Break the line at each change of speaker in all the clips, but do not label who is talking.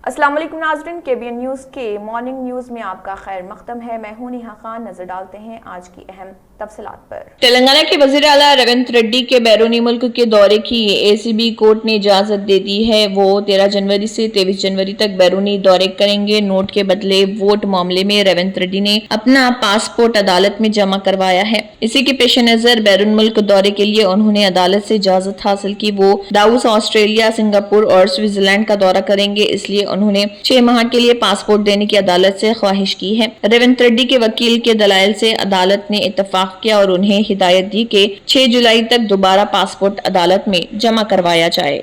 अस्सलाम वालेकुम नाज़रीन, KBN न्यूज़ के मॉर्निंग न्यूज़ में आपका खैर मक़दम है। मैं हूं नेहा खान। नजर डालते हैं आज की अहम तफसीलात पर।
तेलंगाना के वज़ीर आला रेवंत रेड्डी के बैरूनी मुल्क के दौरे की ACB कोर्ट ने इजाजत दे दी है। वो 13 जनवरी से 23 जनवरी तक बैरूनी दौरे करेंगे। नोट के बदले वोट मामले में रेवंत रेड्डी ने अपना पासपोर्ट अदालत में जमा करवाया है। इसी के पेश नजर बैरून मुल्क दौरे के लिए उन्होंने अदालत से इजाजत हासिल की। वो दाऊस, ऑस्ट्रेलिया, सिंगापुर और स्विट्जरलैंड का दौरा करेंगे, इसलिए उन्होंने 6 माह के लिए पासपोर्ट देने की अदालत से ख्वाहिश की है। रेवंत रेड्डी के वकील के दलाइल से अदालत ने इत्तफाक किया और उन्हें हिदायत दी कि 6 जुलाई तक दोबारा पासपोर्ट अदालत में जमा करवाया जाए।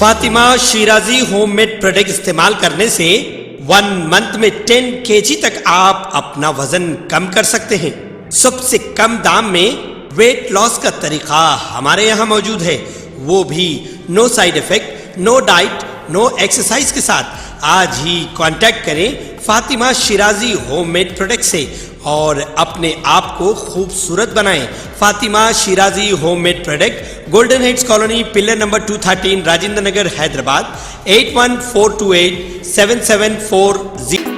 फातिमा शिराजी होममेड प्रोडक्ट इस्तेमाल करने से 1 मंथ में 10 kg तक आप अपना वजन कम कर सकते हैं। सबसे कम दाम में वेट लॉस का तरीका हमारे यहाँ मौजूद है, वो भी no side effect, no diet, no exercise के साथ। आज ही कांटेक्ट करें फातिमा शिराजी होममेड प्रोडक्ट से और अपने आप को खूबसूरत बनाएं। Fatima Shirazi homemade product, golden heights colony, pillar number 213, Rajendra Nagar, Hyderabad 81428774।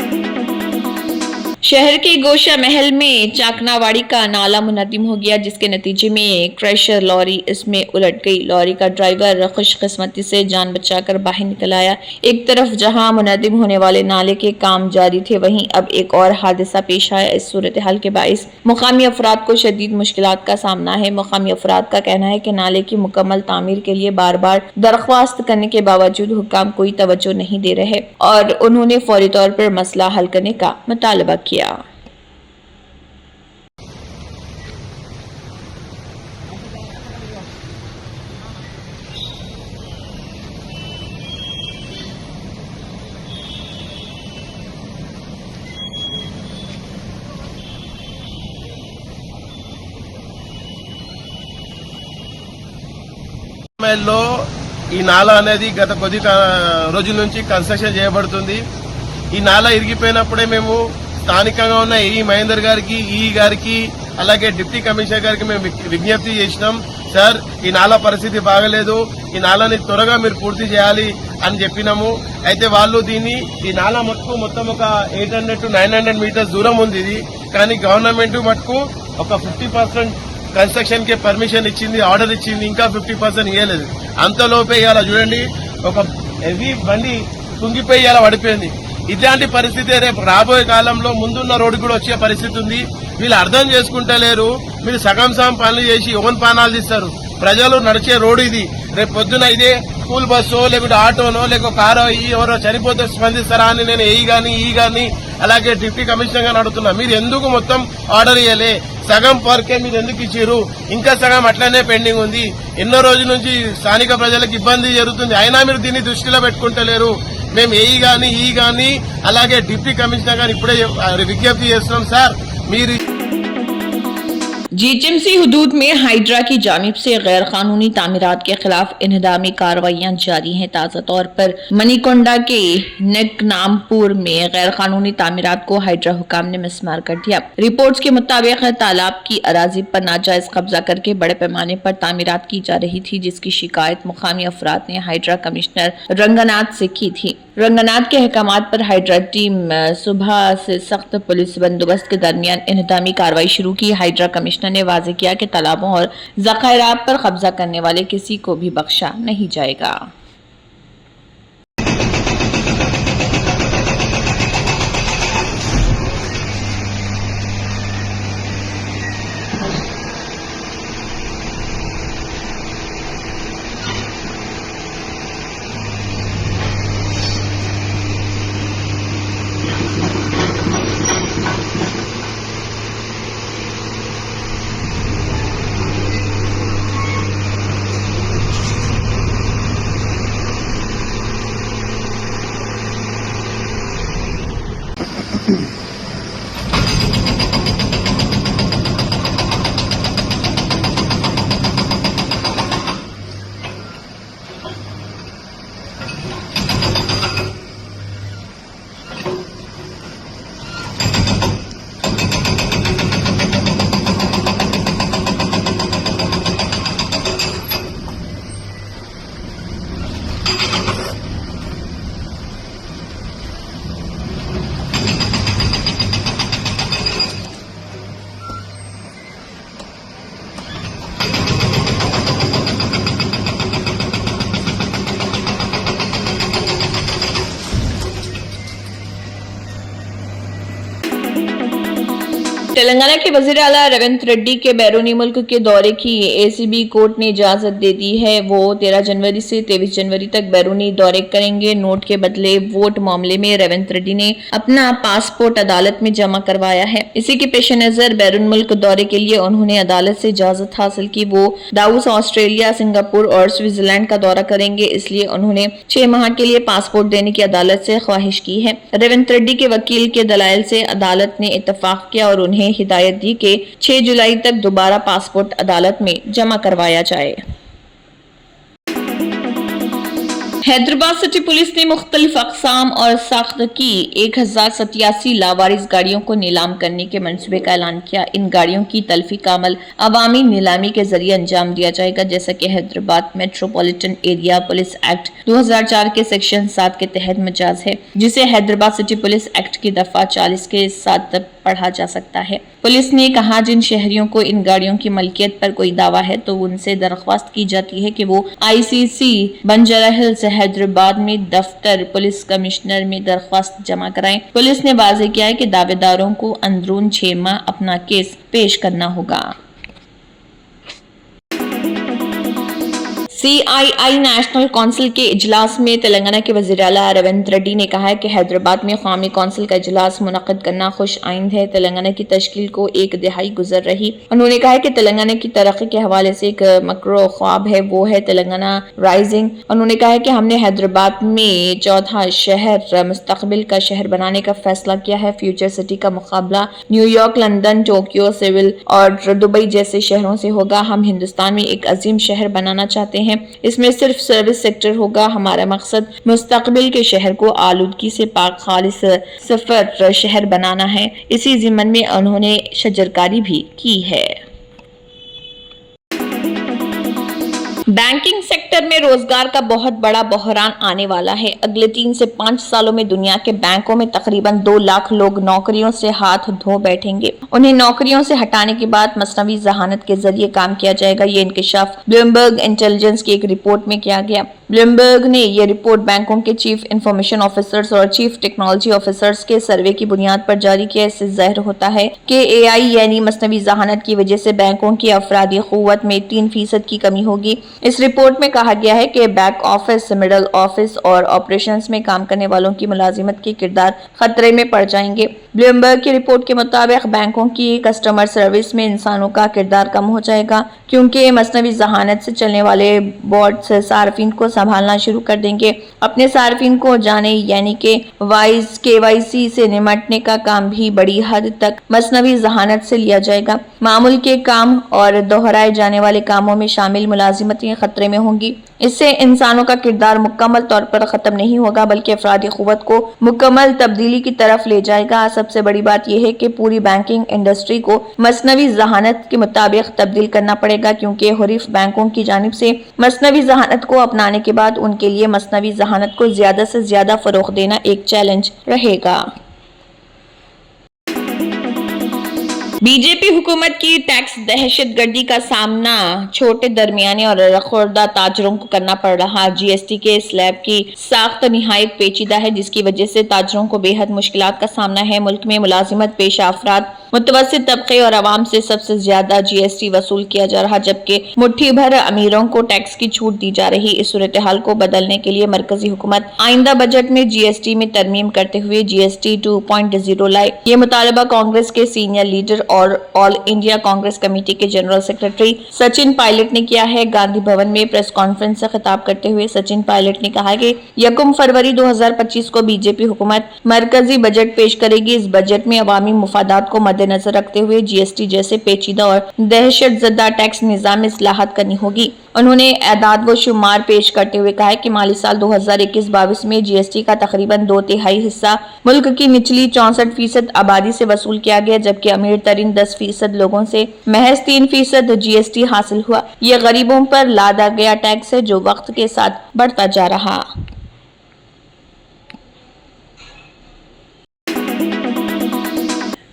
शहर के गोशा महल में चाकनावाड़ी का नाला मुनहदिम हो गया, जिसके नतीजे में क्रशर लॉरी इसमें उलट गई। लॉरी का ड्राइवर खुशकिस्मती से जान बचाकर बाहर निकल आया। एक तरफ जहां मुनहदिम होने वाले नाले के काम जारी थे, वहीं अब एक और हादसा पेश आया। इस सूरत हाल के बाइस मुकामी अफराद को शदीद मुश्किलात का सामना है। मुकामी अफराद का कहना है कि नाले की मुकम्मल तामीर के लिए बार बार दरख्वास्त करने के बावजूद हुक्काम कोई तवज्जो नहीं दे रहे और उन्होंने फौरी तौर पर मसला हल करने का मुतालबा किया।
లో ఈ నాలా అనేది గత కొద్ది రోజుల నుంచి కన్స్ట్రక్షన్ చేయబడుతుంది. ఈ నాలా ఇరిగిపోయినప్పుడే మేము స్థానికంగా ఉన్న ఈ మహేందర్ గారికి, ఈ గారికి, అలాగే డిప్యూటీ కమిషనర్ గారికి మేము విజ్ఞప్తి చేసినాం. సార్, ఈ నాలా పరిస్థితి బాగలేదు, ఈ నాలాని త్వరగా మీరు పూర్తి చేయాలి అని చెప్పినాము. అయితే వాళ్ళు ఈ నాలా మొత్తం ఒక 800 to 900 మీటర్స్ దూరం ఉంది ఇది. కానీ గవర్నమెంట్ మటుకు ఒక 50% కన్స్ట్రక్షన్ కి పర్మిషన్ ఇచ్చింది, ఆర్డర్ ఇచ్చింది, ఇంకా 50% ఇవ్వలేదు. అంతలోపే ఇవాళ చూడండి, ఒక హెవీ బండి కుంగిపోయి ఇలా పడిపోయింది. ఇట్లాంటి పరిస్థితి రేపు రాబోయే కాలంలో ముందున్న రోడ్డు కూడా వచ్చే పరిస్థితి ఉంది. వీళ్ళు అర్థం చేసుకుంటలేరు. మీరు సగం పనులు చేసి ఓన్ పానాలు తీస్తారు. ప్రజలు నడిచే రోడ్డు ఇది. రేపు పొద్దున ఇదే స్కూల్ బస్సో లేకుంటే ఆటోనో లేక కారో ఎవరో చనిపోతే స్పందిస్తారా అని నేను ఈ గాని అలాగే డిప్యూటీ కమిషనర్ గాని అడుగుతున్నా. మీరు ఎందుకు మొత్తం ఆర్డర్ ఇవ్వలే? సగం వర్కే మీరు ఎందుకు ఇచ్చారు? ఇంకా సగం అట్లనే పెండింగ్ ఉంది. ఎన్నో రోజుల నుంచి స్థానిక ప్రజలకు ఇబ్బంది జరుగుతుంది, అయినా మీరు దీన్ని దృష్టిలో పెట్టుకుంటలేరు. మేము ఈ గాని అలాగే డిప్యూటీ కమిషనర్ గాని ఇప్పుడే విజ్ఞప్తి చేస్తున్నాం. సార్, మీరు
GHMC हुदूद में हाइड्रा की जानिब से गैर कानूनी तामीरात के खिलाफ इन्हदामी कार्रवाइयां जारी हैं। ताज़ा तौर पर मनीकोंडा के नेकनामपुर में गैर कानूनी तामीरात को हाइड्रा हुकाम ने मिसमार कर दिया। रिपोर्ट्स के मुताबिक तालाब की अराजी पर नाजायज कब्जा करके बड़े पैमाने पर तामीरात की जा रही थी, जिसकी शिकायत मुकामी अफराद ने हाइड्रा कमिश्नर रंगनाथ से की थी। रंगनाथ के अहकामात पर हाइड्रा टीम सुबह से सख्त पुलिस बंदोबस्त के दरमियान इन्हदामी कार्रवाई शुरू की। हाइड्रा कमिश्नर ने वाज़ेह किया कि तालाबों और ज़खायरात पर कब्जा करने वाले किसी को भी बख्शा नहीं जाएगा। तेलंगाना के वजीर आला रेवंत रेड्डी के बैरूनी मुल्क के दौरे की एसीबी कोर्ट ने इजाजत दे दी है। वो 13 जनवरी से 23 जनवरी तक बैरूनी दौरे करेंगे। नोट के बदले वोट मामले में रेवंत रेड्डी ने अपना पासपोर्ट अदालत में जमा करवाया है। इसी के पेश नजर बैरून मुल्क दौरे के लिए उन्होंने अदालत से इजाजत हासिल की। वो दाऊस, ऑस्ट्रेलिया, सिंगापुर और स्विट्जरलैंड का दौरा करेंगे, इसलिए उन्होंने 6 माह के लिए पासपोर्ट देने की अदालत से ख्वाहिश की है। रेवंत रेड्डी के वकील के दलाइल से अदालत ने इत्तफाक किया और उन्हें हिदायत दी कि 6 जुलाई तक दोबारा पासपोर्ट अदालत में जमा करवाया जाए। हैदराबाद सिटी पुलिस ने मुख्तलिफ अक़साम और साख्त की 1087 लावारिस गाड़ियों को नीलाम करने के मंसूबे का ऐलान किया। इन गाड़ियों की तल्फी का अमल अवामी नीलामी के जरिए अंजाम दिया जाएगा, जैसा कि Hyderabad metropolitan area police act 2004 के सेक्शन 7 के तहत मजाज है, जिसे हैदराबाद सिटी पुलिस एक्ट की दफा 40 के साथ पढ़ा जा सकता है। पुलिस ने कहा, जिन शहरियों को इन गाड़ियों की मलकियत पर कोई दावा है तो उनसे दरख्वास्त की जाती है कि वो ICC बंजारा हिल्स हैदराबाद में दफ्तर पुलिस कमिश्नर में दरख्वास्त जमा कराएं। पुलिस ने वाज़ेह किया है कि दावेदारों को अंदरून 6 माह अपना केस पेश करना होगा। CII नेशनल काउंसिल के इजलास में तेलंगाना के वज़ीर आला रेवंत रेड्डी ने कहा है कि हैदराबाद में कौमी काउंसिल का इजलास मुनक़्क़िद करना खुश आइंद है। तेलंगाना की तश्कील को 1 दिहाई गुजर रही। उन्होंने कहा है कि तेलंगाना की तरक्की के हवाले से एक मकरो ख्वाब है, वो है तेलंगाना राइजिंग। उन्होंने कहा है कि हमने हैदराबाद में चौथा शहर मुस्तक़बिल का शहर बनाने का फैसला किया है। फ्यूचर सिटी का मुकाबला न्यूयॉर्क, लंदन, टोक्यो, सिविल और दुबई जैसे शहरों से होगा। हम हिंदुस्तान में एक अजीम शहर बनाना चाहते हैं। इसमें सिर्फ सर्विस सेक्टर होगा। हमारा मकसद मुस्तकबिल के शहर को आलूदगी से पाक खालिस सफर शहर बनाना है। इसी ज़िम्मन में उन्होंने शजरकारी भी की है। बैंकिंग सेक्टर में रोजगार का बहुत बड़ा बहरान आने वाला है। अगले 3 से 5 सालों में दुनिया के बैंकों में तकरीबन 2 लाख लोग नौकरियों से हाथ धो बैठेंगे। उन्हें नौकरियों से हटाने के बाद मसनवी जहानत के जरिए काम किया जाएगा। ये इंकशाफ ब्लूमबर्ग इंटेलिजेंस की एक रिपोर्ट में किया गया। ब्लूमबर्ग ने यह रिपोर्ट बैंकों के चीफ इंफॉर्मेशन ऑफिसर्स और चीफ टेक्नोलॉजी ऑफिसर्स के सर्वे की बुनियाद पर जारी किया। इससे जाहिर होता है कि AI यानी मसनवी जहानत की वजह से बैंकों की अफरादी क़ुव्वत में 3% की कमी होगी। इस रिपोर्ट में कहा गया है कि बैक ऑफिस, मिडल ऑफिस और ऑपरेशंस में काम करने वालों की मुलाजिमत के किरदार खतरे में पड़ जाएंगे। ब्लूमबर्ग की रिपोर्ट के मुताबिक बैंकों की कस्टमर सर्विस में इंसानों का किरदार कम हो जाएगा, क्योंकि मसनवी जहानत से चलने वाले बॉट्स सार्फिन को संभालना शुरू कर देंगे। अपने सार्फिन को जाने यानी कि KYC से निमटने का काम भी बड़ी हद तक मसनवी जहानत से लिया जाएगा। मामूल के काम और दोहराए जाने वाले कामों में शामिल मुलाजिमतें खतरे में होंगी। इससे इंसानों का किरदार मुकम्मल तौर पर खत्म नहीं होगा, बल्कि अफरादी क़ुव्वत को मुकम्मल तब्दीली की तरफ ले जाएगा। सबसे बड़ी बात यह है कि पूरी बैंकिंग इंडस्ट्री को मसनवी जहानत के मुताबिक तब्दील करना पड़ेगा, क्योंकि हुरीफ बैंकों की जानिब से मसनवी जहानत को अपनाने के बाद उनके लिए मसनवी जहानत को ज्यादा से ज्यादा फरोग़ देना एक चैलेंज रहेगा। बीजेपी हुकूमत की टैक्स दहशतगर्दी का सामना छोटे, दरमियाने और रखोर्दा ताजरों को करना पड़ रहा। GST के स्लैब की साख्त निहायत पेचीदा है, जिसकी वजह से ताजरों को बेहद मुश्किलात का सामना है। मुल्क में मुलाजिमत पेशा अफराद, मुतवस्सित तबके और आवाम से सबसे ज्यादा GST वसूल किया जा रहा, जबकि मुट्ठी भर अमीरों को टैक्स की छूट दी जा रही। इस सूरत हाल को बदलने के लिए मरकजी हुकूमत आइंदा बजट में GST में तरमीम करते हुए GST 2.0 लाए। ये मुतालबा कांग्रेस के सीनियर लीडर और ऑल इंडिया कांग्रेस कमेटी के जनरल सेक्रेटरी सचिन पायलट ने किया है। गांधी भवन में प्रेस कॉन्फ्रेंस से खिताब करते हुए सचिन पायलट ने कहा कि 1 फरवरी 2025 को बीजेपी हुकूमत मरकजी बजट पेश करेगी। इस बजट में अवामी मुफादात को मद्देनजर रखते हुए GST जैसे पेचीदा और दहशतजदा टैक्स निज़ाम में इस्लाहात करनी होगी। उन्होंने एदाद व शुमार पेश करते हुए कहा कि माली साल 2021-22 में GST का तकरीबन 2/3 हिस्सा मुल्क की निचली 64% आबादी से वसूल किया गया, जबकि अमीर तरीन 10% लोगों से महज 3% GST हासिल हुआ। यह गरीबों पर लादा गया टैक्स है जो वक्त के साथ बढ़ता जा रहा।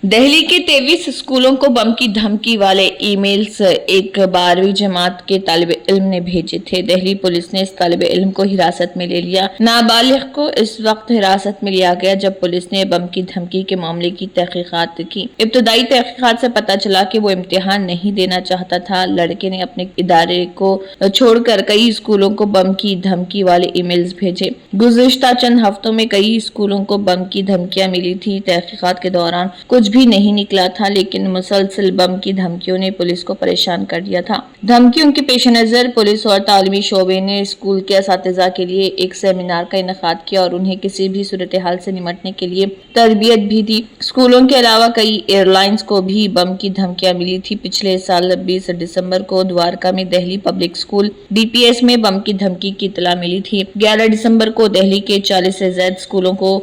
دہلی کے 23 اسکولوں کو بم کی دھمکی والے ای میلز ایک 12ویں جماعت کے طالب علم نے بھیجے تھے۔ دہلی پولیس نے اس طالب علم کو حراست میں لے لیا۔ نابالغ کو اس وقت حراست میں لیا گیا جب پولیس نے بم کی دھمکی کے معاملے کی تحقیقات کی۔ ابتدائی تحقیقات سے پتہ چلا کہ وہ امتحان نہیں دینا چاہتا تھا۔ لڑکے نے اپنے ادارے کو چھوڑ کر کئی اسکولوں کو بم کی دھمکی والے ای میلز بھیجے۔ گزشتہ چند ہفتوں میں کئی اسکولوں کو بم کی دھمکیاں ملی تھی۔ تحقیقات کے دوران کچھ بھی نہیں نکلا تھا، لیکن مسلسل بم کی دھمکیوں نے پولیس کو پریشان کر دیا تھا۔ دھمکیوں کے پیش نظر پولیس اور تعلیمی شعبے نے اسکول کے اساتذہ کے لیے ایک سیمینار کا انعقاد کیا اور انہیں کسی بھی صورتحال سے نمٹنے کے لیے تربیت بھی دی۔ اسکولوں کے علاوہ کئی ایئر لائنز کو بھی بم کی دھمکیاں ملی تھی۔ پچھلے سال 20 دسمبر کو دوارکا میں دہلی پبلک اسکول DPS میں بم کی دھمکی کی اطلاع ملی تھی۔ 11 دسمبر کو دہلی کے 40 سے زائد اسکولوں کو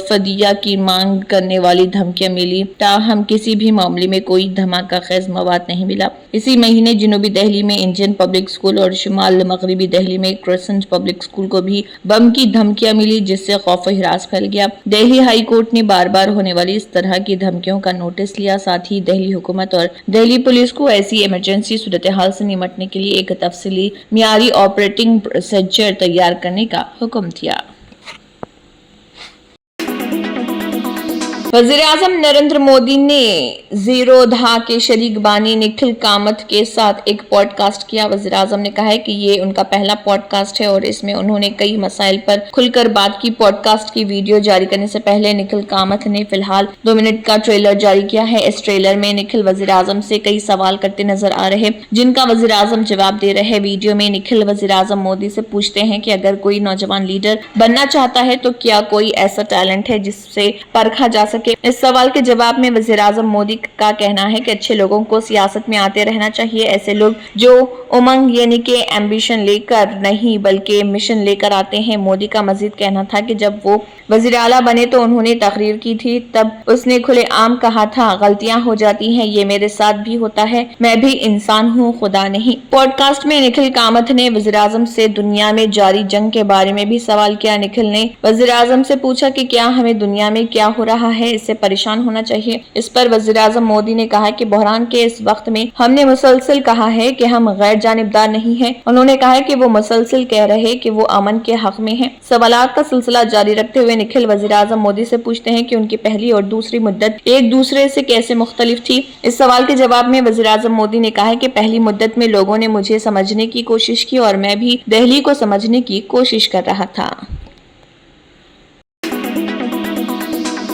فدیہ کی مانگ کرنے والی دھمکیاں ملی، تاہم کسی بھی معاملے میں کوئی دھماکہ خیز مواد نہیں ملا۔ اسی مہینے جنوبی دہلی میں انڈین پبلک اسکول اور شمال مغربی دہلی میں کرسنٹ پبلک اسکول کو بھی بم کی دھمکیاں ملی، جس سے خوف و ہراس پھیل گیا۔ دہلی ہائی کورٹ نے بار بار ہونے والی اس طرح کی دھمکیوں کا نوٹس لیا، ساتھ ہی دہلی حکومت اور دہلی پولیس کو ایسی ایمرجنسی صورتحال سے نمٹنے کے لیے ایک تفصیلی معیاری آپریٹنگ پروسیجر تیار کرنے کا حکم دیا۔ وزیراعظم نریندر مودی نے زیرودھا کے شریک بانی نکھل کامتھ کے ساتھ ایک پوڈ کاسٹ کیا۔ وزیراعظم نے کہا ہے کہ یہ ان کا پہلا پوڈ کاسٹ ہے اور اس میں انہوں نے کئی مسائل پر کھل کر بات کی۔ پوڈ کاسٹ کی ویڈیو جاری کرنے سے پہلے نکھل کامتھ نے فی الحال 2 منٹ کا ٹریلر جاری کیا ہے۔ اس ٹریلر میں نکھل وزیراعظم سے کئی سوال کرتے نظر آ رہے، جن کا وزیراعظم جواب دے رہے۔ ویڈیو میں نکھل وزیراعظم مودی سے پوچھتے ہیں کہ اگر کوئی نوجوان لیڈر بننا چاہتا ہے تو کیا کوئی ایسا ٹیلنٹ ہے جس سے پرکھا جا سکے۔ اس سوال کے جواب میں وزیراعظم مودی کا کہنا ہے کہ اچھے لوگوں کو سیاست میں آتے رہنا چاہیے، ایسے لوگ جو امنگ یعنی کہ ایمبیشن لے کر نہیں بلکہ مشن لے کر آتے ہیں۔ مودی کا مزید کہنا تھا کہ جب وہ وزیر اعلیٰ بنے تو انہوں نے تقریر کی تھی، تب اس نے کھلے عام کہا تھا غلطیاں ہو جاتی ہیں، یہ میرے ساتھ بھی ہوتا ہے، میں بھی انسان ہوں، خدا نہیں۔ پوڈ کاسٹ میں نکھل کامتھ نے وزیراعظم سے دنیا میں جاری جنگ کے بارے میں بھی سوال کیا۔ نکھل نے وزیراعظم سے پوچھا کہ کیا ہمیں دنیا میں کیا ہو رہا ہے اس سے پریشان ہونا چاہیے۔ اس پر وزیراعظم مودی نے کہا کہ بحران کے اس وقت میں ہم نے مسلسل کہا ہے کہ ہم غیر جانبدار نہیں ہیں۔ انہوں نے کہا کہ وہ مسلسل کہہ رہے کہ وہ امن کے حق میں ہیں۔ سوالات کا سلسلہ جاری رکھتے ہوئے نکھل وزیراعظم مودی سے پوچھتے ہیں کہ ان کی پہلی اور دوسری مدت ایک دوسرے سے کیسے مختلف تھی۔ اس سوال کے جواب میں وزیراعظم مودی نے کہا کہ پہلی مدت میں لوگوں نے مجھے سمجھنے کی کوشش کی اور میں بھی دہلی کو سمجھنے کی کوشش کر رہا تھا۔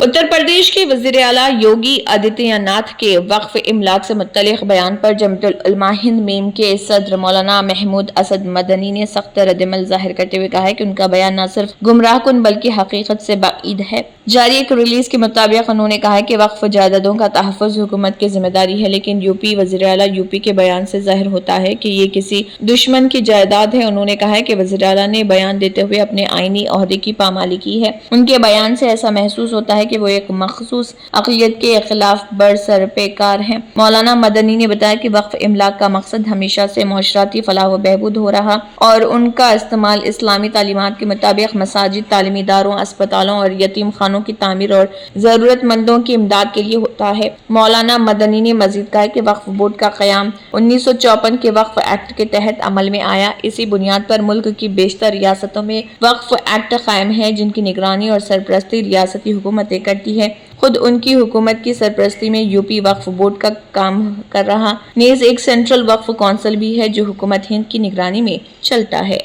اتر پردیش کے وزیر اعلیٰ یوگی آدتیہ ناتھ کے وقف املاک سے متعلق بیان پر جمعیت العلماء ہند میم کے صدر مولانا محمود اسد مدنی نے سخت ردعمل ظاہر کرتے ہوئے کہا ہے کہ ان کا بیان نہ صرف گمراہ کن بلکہ حقیقت سے بعید ہے۔ جاری ایک ریلیز کے مطابق انہوں نے کہا کہ وقف جائیدادوں کا تحفظ حکومت کی ذمہ داری ہے، لیکن وزیر اعلیٰ یوپی کے بیان سے ظاہر ہوتا ہے کہ یہ کسی دشمن کی جائیداد ہے۔ انہوں نے کہا کہ وزیر اعلیٰ نے بیان دیتے ہوئے اپنے آئینی عہدے کی پامالی کی ہے۔ ان کے بیان سے ایسا محسوس ہوتا ہے کہ وہ ایک مخصوص اقلیت کے خلاف برسر پیکار ہیں۔ مولانا مدنی نے بتایا کہ وقف املاک کا مقصد ہمیشہ سے معاشرتی فلاح و بہبود ہو رہا اور ان کا استعمال اسلامی تعلیمات کے مطابق مساجد، تعلیمی اداروں، اسپتالوں اور یتیم خانوں کی تعمیر اور ضرورت مندوں کی امداد کے لیے ہوتا ہے۔ مولانا مدنی نے مزید کہا کہ وقف بورڈ کا قیام 1954 کے وقف ایکٹ کے تحت عمل میں آیا۔ اسی بنیاد پر ملک کی بیشتر ریاستوں میں وقف ایکٹ قائم ہے، جن کی نگرانی اور سرپرستی ریاستی حکومتیں کرتی ہے۔ خود ان کی حکومت کی سرپرستی میں یوپی وقف بورڈ کا کام کر رہا، نیز ایک سینٹرل وقف کونسل بھی ہے جو حکومت ہند کی نگرانی میں چلتا ہے۔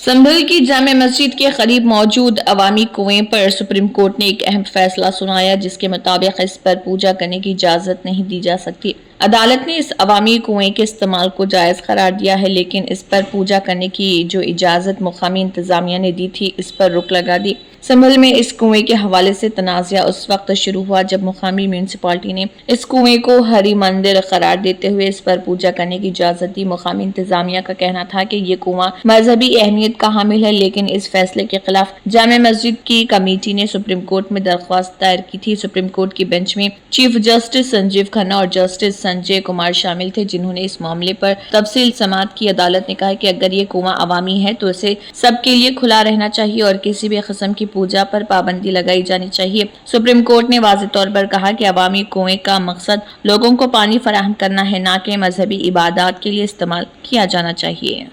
سنبھل کی جامع مسجد کے قریب موجود عوامی کنویں پر سپریم کورٹ نے ایک اہم فیصلہ سنایا، جس کے مطابق اس پر پوجا کرنے کی اجازت نہیں دی جا سکتی۔ عدالت نے اس عوامی کنویں کے استعمال کو جائز قرار دیا ہے، لیکن اس پر پوجا کرنے کی جو اجازت مقامی انتظامیہ نے دی تھی، اس پر روک لگا دی۔ سنبھل میں اس کنویں کے حوالے سے تنازعہ اس وقت شروع ہوا جب مقامی میونسپلٹی نے اس کنویں کو ہری مندر قرار دیتے ہوئے اس پر پوجا کرنے کی اجازت دی۔ مقامی انتظامیہ کا کہنا تھا کہ یہ کنواں مذہبی اہمیت کا حامل ہے، لیکن اس فیصلے کے خلاف جامع مسجد کی کمیٹی نے سپریم کورٹ میں درخواست دائر کی تھی۔ سپریم کورٹ کی بینچ میں چیف جسٹس سنجیو کھنہ اور جسٹس سنجے کمار شامل تھے، جنہوں نے اس معاملے پر تفصیل سماعت کی۔ عدالت نے کہا کہ اگر یہ کنواں عوامی ہے تو اسے سب کے لیے کھلا رہنا چاہیے اور کسی بھی قسم کی पूजा पर पाबंदी लगाई जानी चाहिए। सुप्रीम कोर्ट ने वाज़ेह तौर पर कहा कि अवामी कुएं का मकसद लोगों को पानी फराहम करना है, न कि मजहबी इबादत के लिए इस्तेमाल किया जाना चाहिए।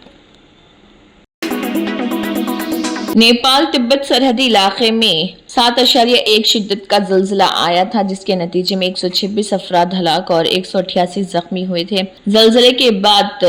नेपाल तिब्बत सरहदी इलाके में 7.1 शिद्दत का ज़लज़ला आया था, जिसके नतीजे में 126 अफराद हलाक और 188 जख्मी हुए थे। ज़लज़ले के बाद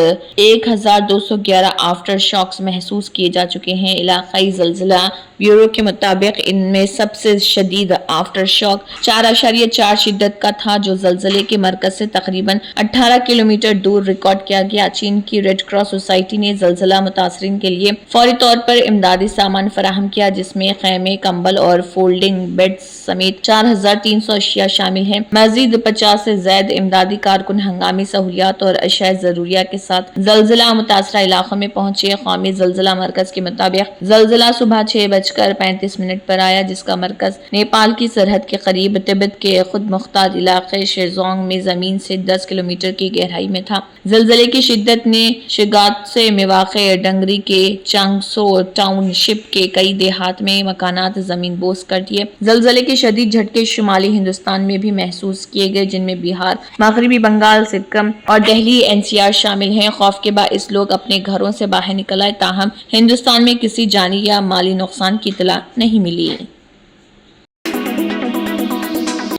1211 आफ्टर शॉक्स महसूस किए जा चुके हैं। इलाकाई ज़लज़ला ब्यूरो के मुताबिक इनमें सबसे शदीद आफ्टर शॉक 4.4 शिद्दत का था, जो ज़लज़ले के मरकज से तकरीबन 18 किलोमीटर दूर रिकॉर्ड किया गया। चीन की रेड क्रॉस सोसाइटी ने ज़लज़ला मुतासरीन के लिए फौरी तौर पर इमदादी सामान फराहम किया, जिसमें खैमे, कंबल और फोल्डिंग बेड्स समेत 4300 अशिया शामिल हैं। मजीद 50 से ज्यादा इमदादी कारकुन हंगामी सहूलियात और अशिया जरूरिया के साथ ज़लज़ला मुतासरा इलाकों में पहुंचे। कौमी ज़लज़ला मरकज के मुताबिक ज़लज़ला सुबह 6:35 पर आया, जिसका मरकज नेपाल की सरहद के करीब तिब्बत के खुद मुख्तार इलाके शेजोंग में जमीन से 10 किलोमीटर की गहराई में था। ज़लज़ले की शिद्दत ने शिगात्से में वाक़े डंगरी के चांगसो टाउनशिप के कई देहात में मकानात जमीन बोस कर दिए। ज़लज़ले के शदीद झटके शुमाली हिंदुस्तान में भी महसूस किए गए, जिनमें बिहार, मगरबी बंगाल, सिक्किम और दिल्ली NCR शामिल हैं। खौफ के बाइस लोग अपने घरों से बाहर निकल आए, ताहम हिंदुस्तान में किसी जानी या माली नुकसान की इत्तला नहीं मिली।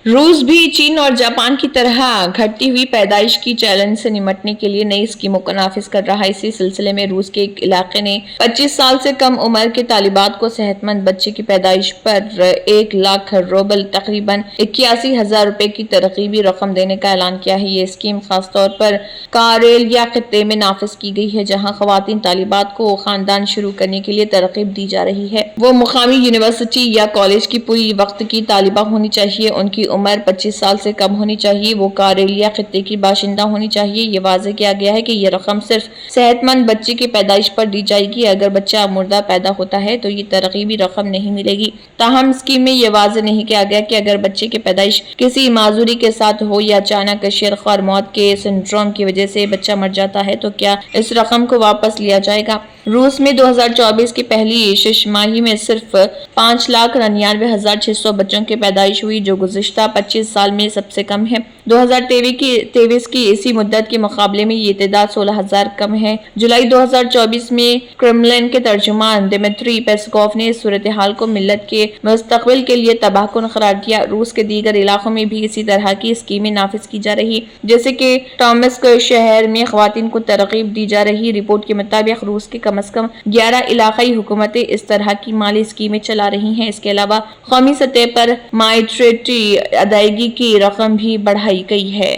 रूस भी चीन और जापान की तरह घटती हुई पैदाइश की चैलेंज से निमटने के लिए नई स्कीमों को नाफिज कर रहा है। इसी सिलसिले में रूस के एक इलाके ने 25 साल से कम उम्र के तालिबात को सेहतमंद बच्चे की पैदाइश पर 1 लाख रूबल तकरीबन 81,000 रुपए की तरकीबी रकम देने का ऐलान किया है। ये स्कीम खासतौर पर कारेलिया खित्ते में नाफिज की गई है, जहाँ खवातीन तालिबात को खानदान शुरू करने के लिए तरकीब दी जा रही है। वो मुकामी यूनिवर्सिटी या कॉलेज की पूरी वक्त की तालिबा होनी चाहिए, उनकी उम्र 25 साल से कम होनी चाहिए, वो कारेलिया खित्ते की बाशिंदा होनी चाहिए। ये वाज़ेह किया गया है कि ये रकम सिर्फ सेहतमंद बच्चे की पैदाइश पर दी जाएगी। अगर बच्चा मुर्दा पैदा होता है तो ये तरकीबी रकम नहीं मिलेगी। ताहम स्कीम में ये वाज़ेह नहीं किया गया कि अगर बच्चे की पैदाइश किसी माजूरी के साथ हो या अचानक शेरख्वार मौत के सिंड्रोम की वजह से बच्चा मर जाता है तो क्या इस रकम को वापस लिया जाएगा। रूस में 2024 की पहली छमाही में सिर्फ 5,99,600 बच्चों की पैदाइश हुई, जो गुज़िश्ता 25 साल में सबसे कम है। 2023 की इसी मुद्दत के मुकाबले में ये तादाद 16,000 कम है। जुलाई 2024 में क्रेमलिन के तर्जुमान दिमित्री पेस्कोव ने इस सूरत हाल को मिल्लत के मुस्तकबिल के लिए तबाहकुन करार दिया। रूस के दीगर इलाकों में भी इसी तरह की स्कीमें नाफिज की जा रही, जैसे कि टॉमस्क शहर में खवातीन को तरकीब दी जा रही। रिपोर्ट के मुताबिक रूस के कम अज कम 11 इलाकाई हुकूमतें इस तरह की माली स्कीमें चला रही हैं। इसके अलावा कौमी सतह पर माइट्रेटी अदायगी की रकम भी बढ़ाई गई है।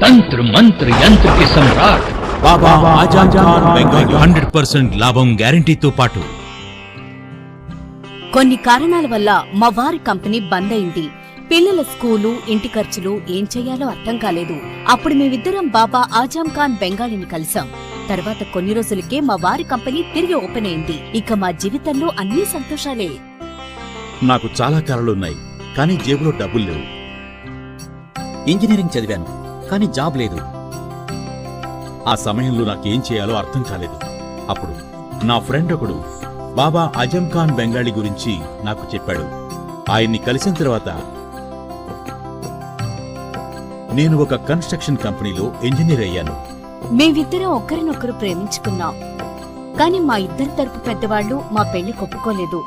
तंत्र मंत्र यंत्र के सम्राट
బాబా ఆజం ఖాన్ బెంగాలీ 100% లాభం గ్యారెంటీతో పాటు
కొన్ని కారణాల వల్ల మా వారి కంపెనీ బంద్ అయింది. పిల్లల స్కూలు, ఇంటి ఖర్చులు ఏం చెయ్యాలో అర్థం కాలేదు. అప్పుడు మేమిద్దరం బాబా ఆజం ఖాన్ బెంగాలీని కలిసాం. తర్వాత కొన్ని రోజులకే మా వారి కంపెనీ తిరిగి ఓపెన్ అయింది. ఇక మా జీవితంలో అన్ని సంతోషాలే.
నాకు చాలా కలలున్నాయి, కానీ జేబులో డబ్బులు లేవు.
ఇంజనీరింగ్ చదివాను, కానీ జాబ్ లేదు.
ఆ సమయంలో నాకేం చేయాలో అర్థం కాలేదు. అప్పుడు నా ఫ్రెండ్ ఒకడు బాబా ఆజం ఖాన్ బెంగాలీ గురించి నాకు చెప్పాడు. ఆయన్ని కలిసిన తర్వాత నేను ఒక కన్స్ట్రక్షన్ కంపెనీలో ఇంజనీర్ అయ్యాను.
మేమిద్దరం ఒకరినొకరు ప్రేమించుకున్నాం, కాని మా ఇద్దరి తరపు పెద్దవాళ్లు మా పెళ్లి ఒప్పుకోలేదు.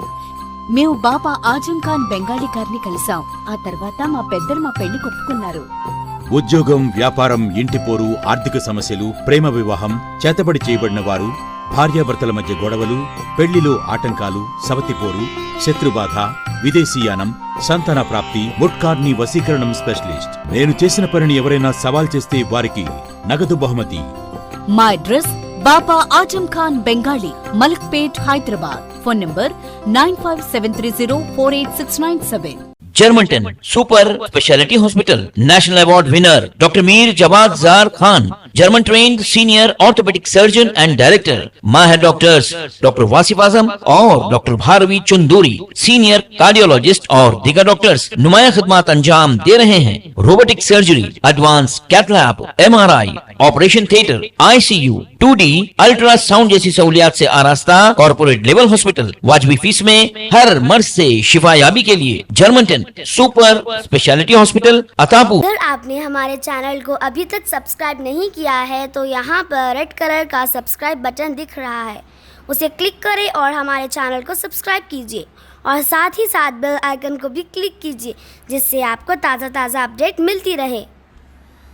మేము బాబా ఆజం ఖాన్ బెంగాలీ గారిని కలిసాం. ఆ తర్వాత మా పెద్దలు మా పెళ్లి ఒప్పుకున్నారు.
ఉద్యోగం, వ్యాపారం, ఇంటిపోరు, ఆర్థిక సమస్యలు, ప్రేమ వివాహం, చేతబడి చేయబడిన వారు, భార్యాభర్తల మధ్య గొడవలు, పెళ్లిలో ఆటంకాలు, సవతిపోరు, శత్రుబాధ, విదేశీయానం, సంతాన ప్రాప్తి, ముట్కార్ని వశీకరణం స్పెషలిస్ట్. నేను చేసిన పనిని ఎవరైనా సవాల్ చేస్తే వారికి నగదు బహుమతి.
మా address Baba Azam Khan Bengali, Malakpet, Hyderabad. Phone number 9573048697.
German 10 super speciality hospital, national award winner doctor Mir Jawad Zar Khan,
German trained senior orthopedic surgeon and director, Mahir doctors Dr. Wasif Azam और Dr. Bharvi Chunduri, senior cardiologist और दीगर डॉक्टर्स नुमाया खिदमत अंजाम दे रहे हैं। Robotic surgery, advance cath lab, MRI, operation theatre, ICU, 2D ultrasound जैसी सहूलियात से आरास्ता कॉर्पोरेट लेवल हॉस्पिटल वाजबी फीस में हर मर्ज से शिफायाबी के लिए Germanten super speciality hospital Attapur.
अगर आपने हमारे चैनल को अभी तक सब्सक्राइब नहीं किया है तो यहाँ पर रेड कलर का सब्सक्राइब बटन दिख रहा है, उसे क्लिक करें और हमारे चैनल को सब्सक्राइब कीजिए और साथ ही साथ बेल आइकन को भी क्लिक कीजिए जिससे आपको ताज़ा अपडेट मिलती रहे।